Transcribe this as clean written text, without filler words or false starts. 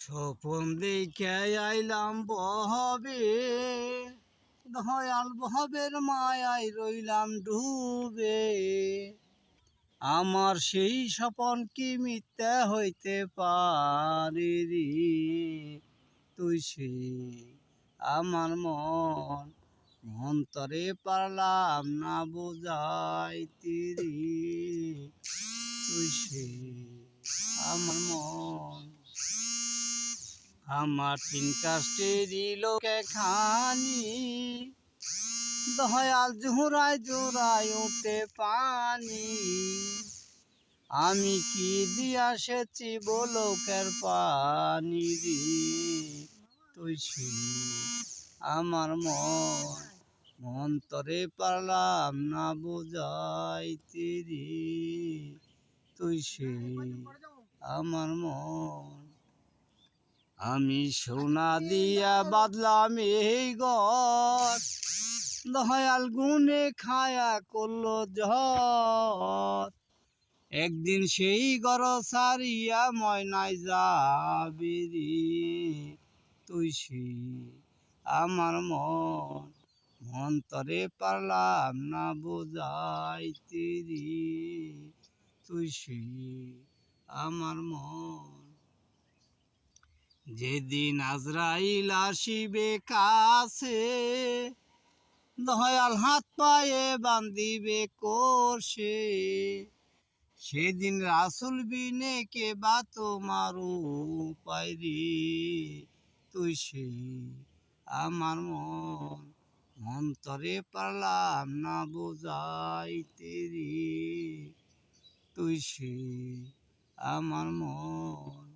স্বপন দেখে আইলাম বহবে, দয়াল বহবের মায়ায় রইলাম ডুবে। আমার সেই স্বপন কি মিথ্যা হইতে পারে রে? তুই সে আমার মন অন্তরে পারলাম না বোঝাইতে রে। তুই সে আমার মন, আমার তিন কাষ্টেরই লোকে খানি, দয়াল জোড়ায় জোড়ায় উঠে পানি। আমি কি দিয়া সেচি লোকের পানি রে? তুই সে আমার মন অন্তরে পারলাম না বোঝাইতে রে। তুই সে আমার মন, আমি সোনা দিয়া বাদলাম এই ঘর, দয়াল গুনে খায়া করলো ঝড়। একদিন সেই ঘর সারিয়া ময়নায় যাবি রে। তুই সে আমার মন অন্তরে পারলাম না বোঝাইতে রে। তুই সে আমার মন, যেদিন আজরাইল আসিবে কাছে, দয়াল হাত পায়ে বান্ধিবে কোষে। সেদিন রাসুল বিনে কে বা তোমার উপায় রে? তুই সে আমার মন অন্তরে পারলাম না বোঝাইতে রে। তুই সে আমার মন।